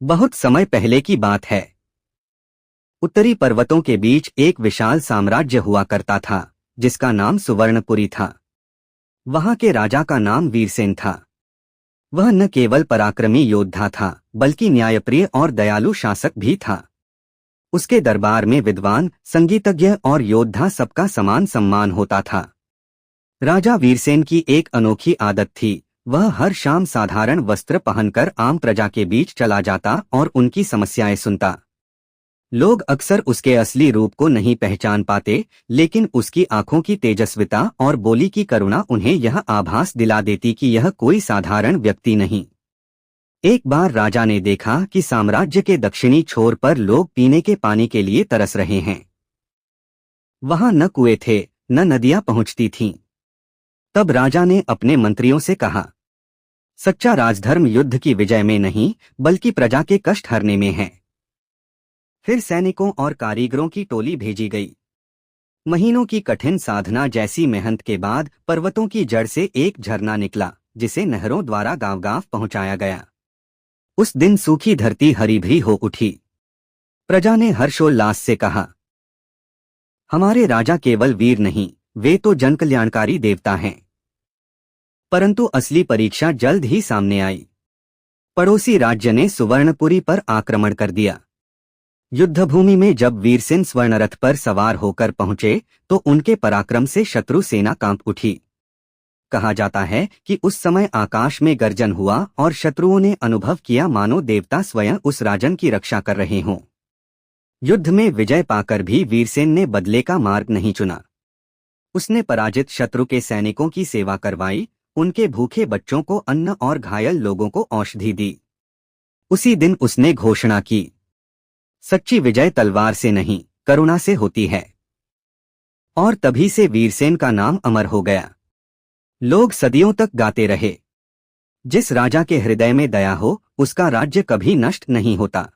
बहुत समय पहले की बात है। उत्तरी पर्वतों के बीच एक विशाल साम्राज्य हुआ करता था, जिसका नाम सुवर्णपुरी था। वहां के राजा का नाम वीरसेन था। वह न केवल पराक्रमी योद्धा था, बल्कि न्यायप्रिय और दयालु शासक भी था। उसके दरबार में विद्वान, संगीतज्ञ और योद्धा सबका समान सम्मान होता था। राजा वीरसेन की एक अनोखी आदत थी। वह हर शाम साधारण वस्त्र पहनकर आम प्रजा के बीच चला जाता और उनकी समस्याएं सुनता। लोग अक्सर उसके असली रूप को नहीं पहचान पाते, लेकिन उसकी आंखों की तेजस्विता और बोली की करुणा उन्हें यह आभास दिला देती कि यह कोई साधारण व्यक्ति नहीं। एक बार राजा ने देखा कि साम्राज्य के दक्षिणी छोर पर लोग पीने के पानी के लिए तरस रहे हैं। वहां न कुएं थे, न नदियां पहुंचती थीं। तब राजा ने अपने मंत्रियों से कहा, सच्चा राजधर्म युद्ध की विजय में नहीं, बल्कि प्रजा के कष्ट हरने में है। फिर सैनिकों और कारीगरों की टोली भेजी गई। महीनों की कठिन साधना जैसी मेहनत के बाद पर्वतों की जड़ से एक झरना निकला, जिसे नहरों द्वारा गांव-गांव पहुंचाया गया। उस दिन सूखी धरती हरी भरी हो उठी। प्रजा ने हर्षोल्लास से कहा, हमारे राजा केवल वीर नहीं, वे तो जनकल्याणकारी देवता हैं। परंतु असली परीक्षा जल्द ही सामने आई। पड़ोसी राज्य ने सुवर्णपुरी पर आक्रमण कर दिया। युद्धभूमि में जब वीरसेन स्वर्णरथ पर सवार होकर पहुंचे, तो उनके पराक्रम से शत्रु सेना कांप उठी। कहा जाता है कि उस समय आकाश में गर्जन हुआ और शत्रुओं ने अनुभव किया मानो देवता स्वयं उस राजन की रक्षा कर रहे हों। युद्ध में विजय पाकर भी वीरसेन ने बदले का मार्ग नहीं चुना। उसने पराजित शत्रु के सैनिकों की सेवा करवाई, उनके भूखे बच्चों को अन्न और घायल लोगों को औषधि दी। उसी दिन उसने घोषणा की, सच्ची विजय तलवार से नहीं, करुणा से होती है। और तभी से वीरसेन का नाम अमर हो गया। लोग सदियों तक गाते रहे, जिस राजा के हृदय में दया हो, उसका राज्य कभी नष्ट नहीं होता।